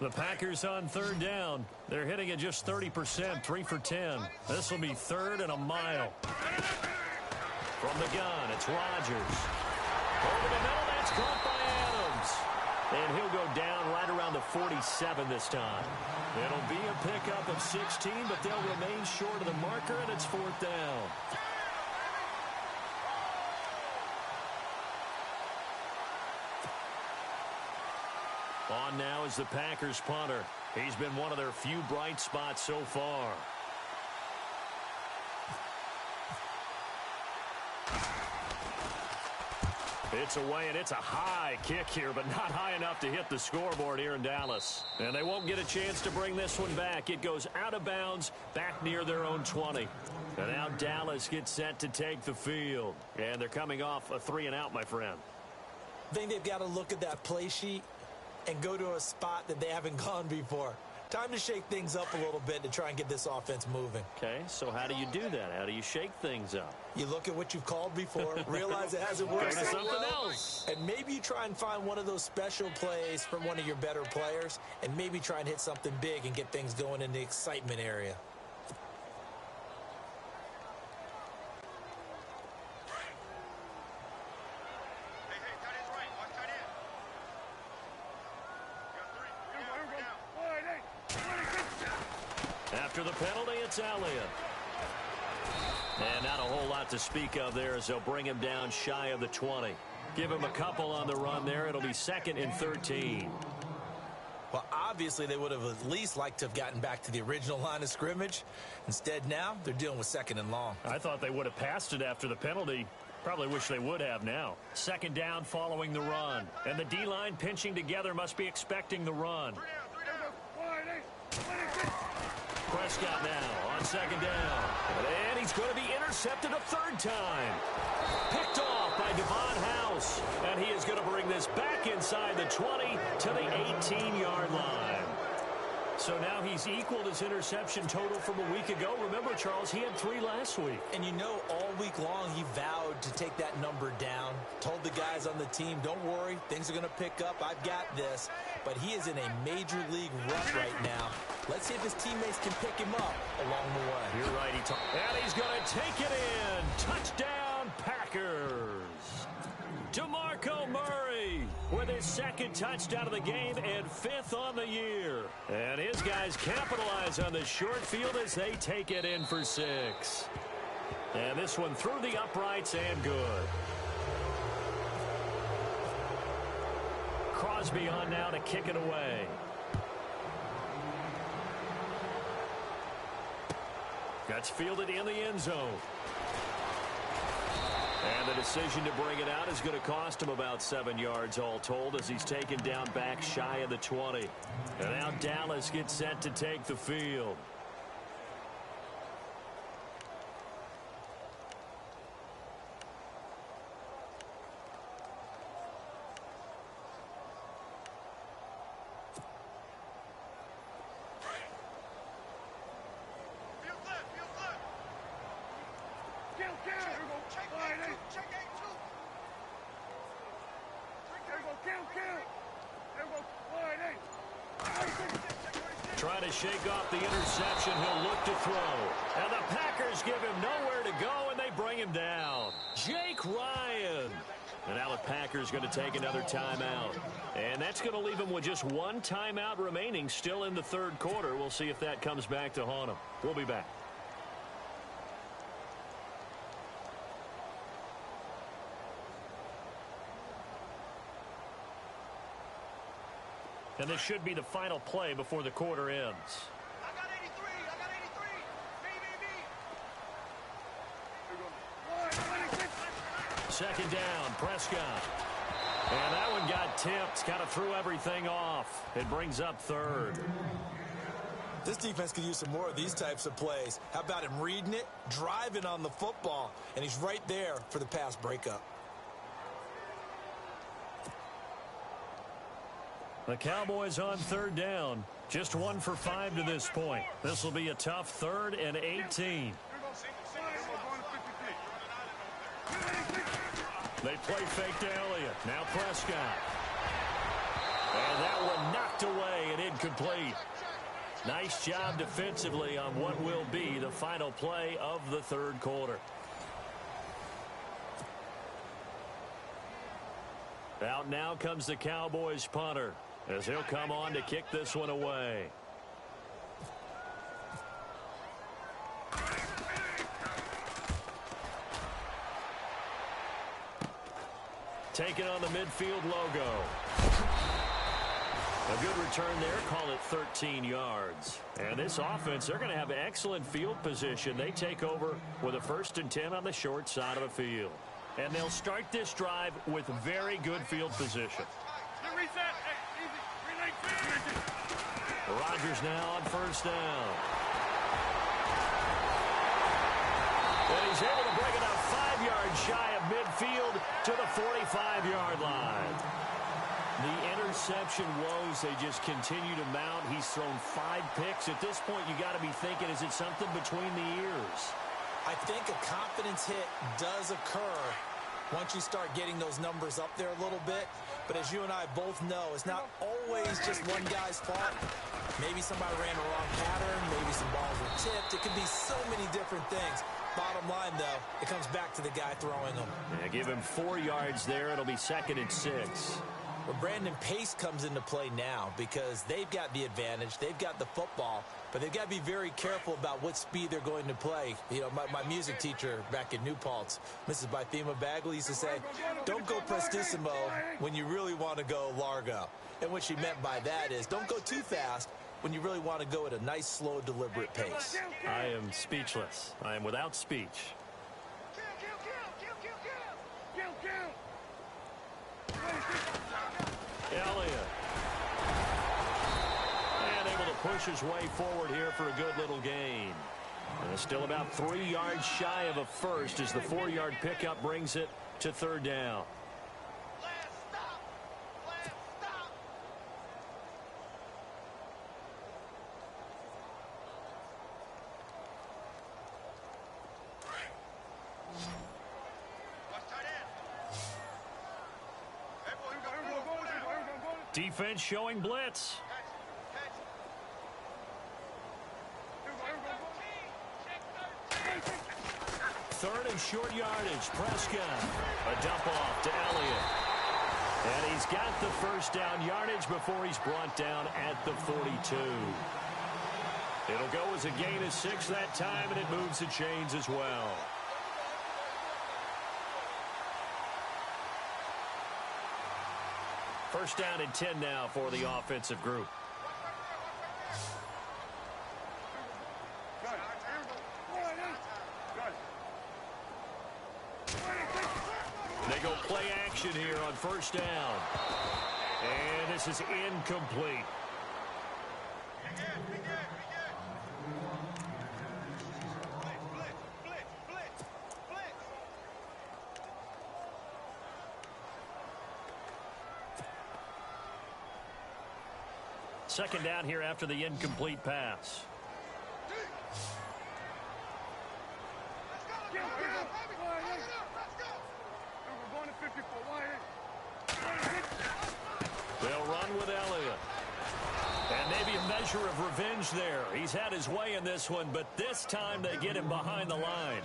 The Packers on 3rd down. They're hitting at just 30%, 3 for 10. This will be 3rd and a mile. From the gun, it's Rodgers. Over the middle, that's caught by Adams. And he'll go down right around the 47 this time. It'll be a pickup of 16, but they'll remain short of the marker, and it's 4th down. On now is the Packers punter. He's been one of their few bright spots so far. It's away, and it's a high kick here, but not high enough to hit the scoreboard here in Dallas. And they won't get a chance to bring this one back. It goes out of bounds back near their own 20. And now Dallas gets set to take the field. And they're coming off a 3-and-out, my friend. I think they've got to look at that play sheet and go to a spot that they haven't gone before. Time to shake things up a little bit to try and get this offense moving. Okay, so how do you do that? How do you shake things up? You look at what you've called before, realize it hasn't worked Go to so something well, else. and maybe you try and find one of those special plays from one of your better players, and maybe try and hit something big and get things going in the excitement area. After the penalty, it's Elliott. And not a whole lot to speak of there as they'll bring him down shy of the 20. Give him a couple on the run there. It'll be 2nd and 13. Well, obviously, they would have at least liked to have gotten back to the original line of scrimmage. Instead, now, they're dealing with 2nd and long. I thought they would have passed it after the penalty. Probably wish they would have now. 2nd down following the run. And the D-line pinching together must be expecting the run. Prescott now on second down. And he's going to be intercepted a third time. Picked off by Devon House. And he is going to bring this back inside the 20 to the 18-yard line. So now he's equaled his interception total from a week ago. Remember, Charles, he had 3 last week. And you know, all week long he vowed to take that number down. Told the guys on the team, don't worry, things are going to pick up. I've got this. But he is in a major league rut right now. Let's see if his teammates can pick him up along the way. You're right. And he's going to take it in. Touchdown, Packers. DeMarco Murray with his second touchdown of the game and 5th on the year. And his guys capitalize on the short field as they take it in for 6. And this one through the uprights and good. Crosby on now to kick it away. That's fielded in the end zone. And the decision to bring it out is going to cost him about 7 yards all told as he's taken down back shy of the 20. And now Dallas gets set to take the field. Trying to shake off the interception. He'll look to throw. And the Packers give him nowhere to go, and they bring him down. Jake Ryan. And now the Packers going to take another timeout. And that's going to leave him with just 1 timeout remaining still in the third quarter. We'll see if that comes back to haunt him. We'll be back. And this should be the final play before the quarter ends. I got 83. I got 83. Me. Second down, Prescott. And that one got tipped. Kind of threw everything off. It brings up 3rd. This defense could use some more of these types of plays. How about him reading it, driving on the football, and he's right there for the pass breakup. The Cowboys on 3rd down. Just 1 for 5 to this point. This will be a tough 3rd and 18. They play fake to Elliott. Now Prescott. And that one knocked away and incomplete. Nice job defensively on what will be the final play of the third quarter. Out now comes the Cowboys punter, as he'll come on to kick this one away. Taking on the midfield logo. A good return there, call it 13 yards. And this offense, they're going to have excellent field position. They take over with a 1st and 10 on the short side of the field. And they'll start this drive with very good field position. Rodgers now on 1st down. And he's able to bring it up 5 yards shy of midfield to the 45-yard line. The interception woes, they just continue to mount. He's thrown 5 picks. At this point, you got to be thinking, is it something between the ears? I think a confidence hit does occur once you start getting those numbers up there a little bit. But as you and I both know, it's not always just one guy's fault. Maybe somebody ran the wrong pattern. Maybe some balls were tipped. It can be so many different things. Bottom line, though, it comes back to the guy throwing them. Yeah, give him 4 yards there. It'll be 2nd and 6. Well, Brandon, pace comes into play now because they've got the advantage. They've got the football, but they've got to be very careful about what speed they're going to play. You know, my music teacher back in New Paltz, Mrs. Bythema Bagley, used to say, don't go prestissimo when you really want to go largo. And what she meant by that is don't go too fast when you really want to go at a nice, slow, deliberate pace. I am speechless. I am without speech. Elliott. And able to push push his way forward here for a good little gain. Still about 3 yards shy of a first as the 4-yard pickup brings it to third down. Defense showing blitz. Third and short yardage. Prescott. A dump off to Elliott. And he's got the first down yardage before he's brought down at the 42. It'll go as a gain of 6 that time, and it moves the chains as well. First down and 10 now for the offensive group. They go play action here on first down. And this is incomplete. Second down here after the incomplete pass. They'll run with Elliott. And maybe a measure of revenge there. He's had his way in this one, but this time they get him behind the line.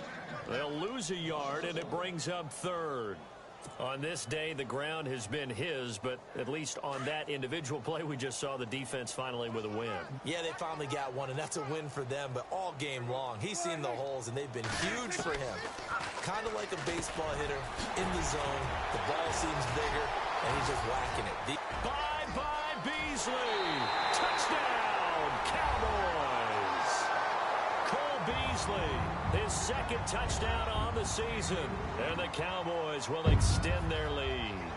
They'll lose a yard, and it brings up third. On this day, the ground has been his, but at least on that individual play, we just saw the defense finally with a win. Yeah, they finally got one, and that's a win for them, but all game long, he's seen the holes, and they've been huge for him. Kind of like a baseball hitter in the zone. The ball seems bigger, and he's just whacking it. Bye-bye, Beasley. Touchdown, Cowboys. Cole Beasley, his second touchdown on the season. And the Cowboys will extend their lead.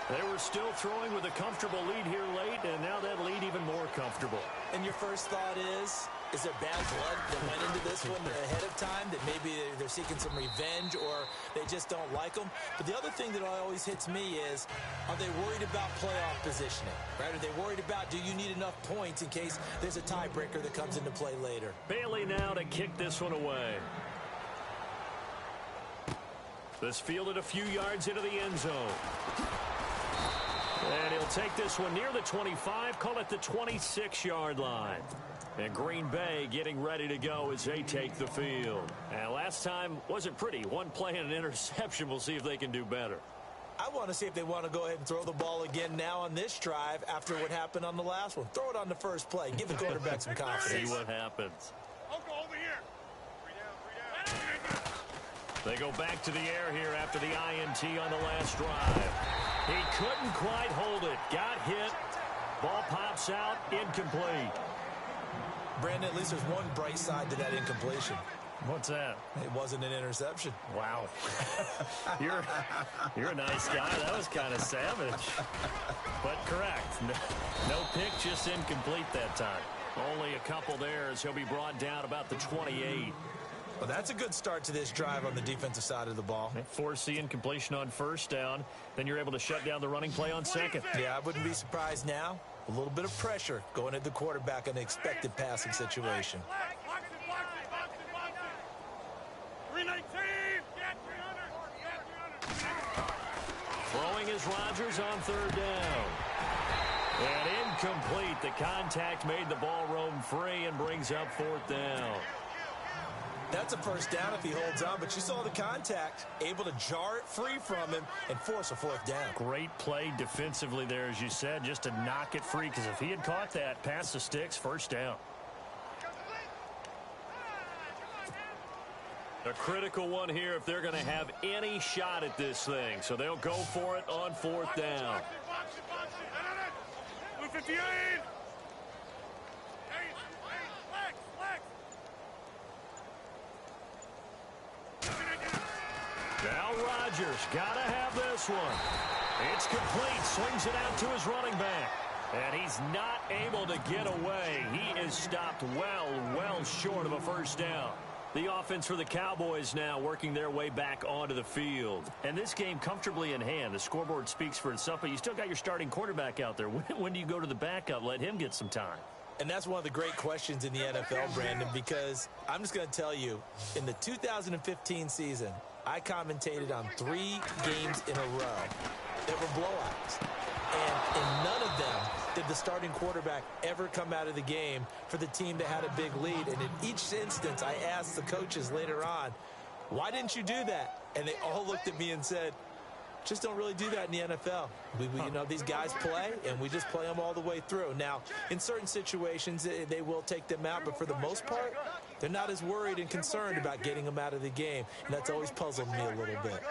They were still throwing with a comfortable lead here late, and now that lead even more comfortable. And your first thought is there bad blood that went into this one ahead of time, that maybe they're seeking some revenge or they just don't like them? But the other thing that always hits me is, are they worried about playoff positioning? Right? Are they worried about, do you need enough points in case there's a tiebreaker that comes into play later? Bailey now to kick this one away. This fielded a few yards into the end zone. And he'll take this one near the 25, call it the 26-yard line. And Green Bay getting ready to go as they take the field. And last time wasn't pretty. One play and an interception. We'll see if they can do better. I want to see if they want to go ahead and throw the ball again now on this drive after what happened on the last one. Throw it on the first play. Give the quarterback some confidence. See what happens. I'll go over here. 3 down. They go back to the air here after the INT on the last drive. He couldn't quite hold it. Got hit. Ball pops out. Incomplete. Brandon, at least there's one bright side to that incompletion. What's that? It wasn't an interception. Wow. You're a nice guy. That was kind of savage. But correct. No pick, just incomplete that time. Only a couple there as he'll be brought down about the 28. Well, that's a good start to this drive on the defensive side of the ball. Force the incompletion on first down. Then you're able to shut down the running play on second. Yeah, I wouldn't be surprised now. A little bit of pressure going at the quarterback in an expected passing situation. 319. Throwing is Rodgers on third down. And incomplete. The contact made the ball roam free and brings up fourth down. That's a first down if he holds on, but you saw the contact, able to jar it free from him and force a fourth down. Great play defensively there, as you said, just to knock it free, because if he had caught that, past the sticks, first down. A critical one here if they're going to have any shot at this thing. So they'll go for it on fourth down. 258. Now Rodgers got to have this one. It's complete. Swings it out to his running back. And he's not able to get away. He is stopped well short of a first down. The offense for the Cowboys now working their way back onto the field. And this game comfortably in hand. The scoreboard speaks for itself, but you still got your starting quarterback out there. When do you go to the backup? Let him get some time. And that's one of the great questions in the NFL, Brandon, because I'm just going to tell you, in the 2015 season, I commentated on 3 games in a row that were blowouts. And in none of them did the starting quarterback ever come out of the game for the team that had a big lead. And in each instance, I asked the coaches later on, why didn't you do that? And they all looked at me and said, just don't really do that in the NFL. You know, these guys play, and we just play them all the way through. Now, in certain situations, they will take them out, but for the most part, they're not as worried and concerned about getting them out of the game. And that's always puzzled me a little bit.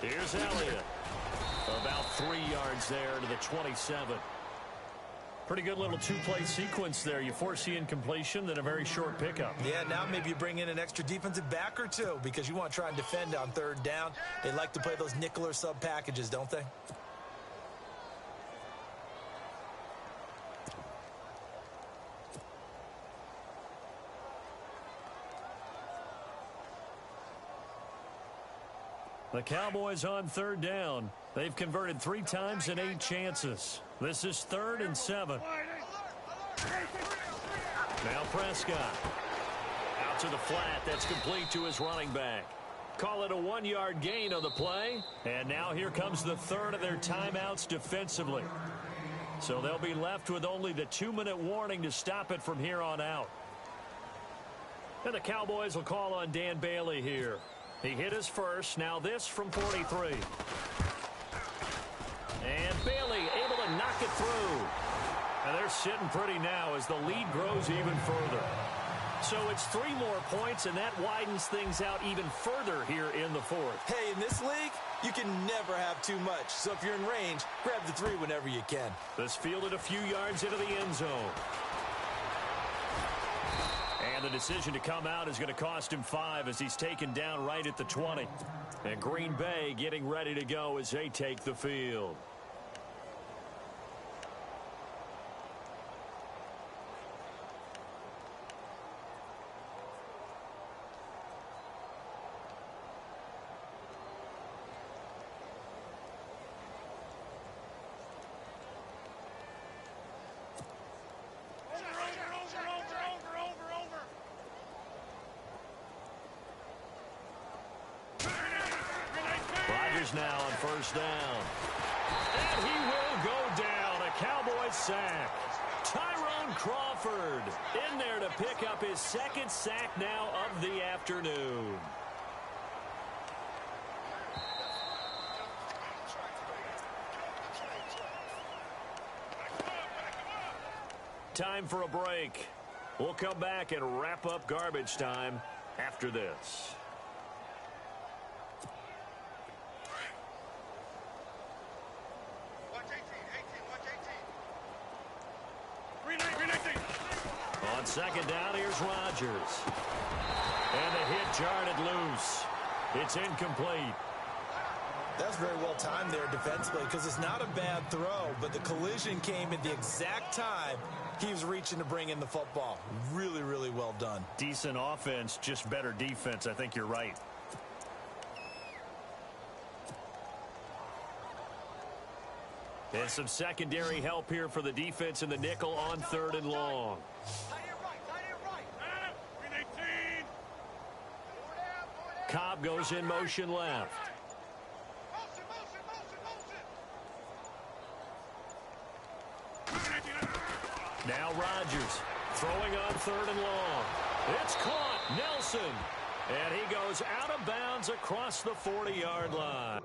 Here's Elliott. About 3 yards there to the 27. Pretty good little two-play sequence there. You force the incompletion, then a very short pickup. Yeah, now maybe you bring in an extra defensive back or two because you want to try and defend on 3rd down. They like to play those nickel or sub packages, don't they? The Cowboys on 3rd down. They've converted 3 times in 8 chances. This is 3rd and 7. Now Prescott. Out to the flat. That's complete to his running back. Call it a 1-yard gain on the play. And now here comes the 3rd of their timeouts defensively. So they'll be left with only the 2-minute warning to stop it from here on out. And the Cowboys will call on Dan Bailey here. He hit his first. Now this from 43. And Bailey able to knock it through. And they're sitting pretty now as the lead grows even further. So it's 3 more points, and that widens things out even further here in the 4th. Hey, in this league, you can never have too much. So if you're in range, grab the 3 whenever you can. This fielded a few yards into the end zone. And the decision to come out is going to cost him 5 as he's taken down right at the 20. And Green Bay getting ready to go as they take the field. Now on 1st down. And he will go down. A Cowboys sack. Tyrone Crawford in there to pick up his 2nd sack now of the afternoon. Time for a break. We'll come back and wrap up garbage time after this. On 2nd down, here's Rodgers. And the hit jarred it loose. It's incomplete. That's very well timed there defensively because it's not a bad throw, but the collision came at the exact time he was reaching to bring in the football. Really, really well done. Decent offense, just better defense. I think you're right. And some secondary help here for the defense in the nickel on 3rd and long. Cobb goes in motion left. Now Rodgers throwing on 3rd and long. It's caught. Nelson. And he goes out of bounds across the 40-yard line.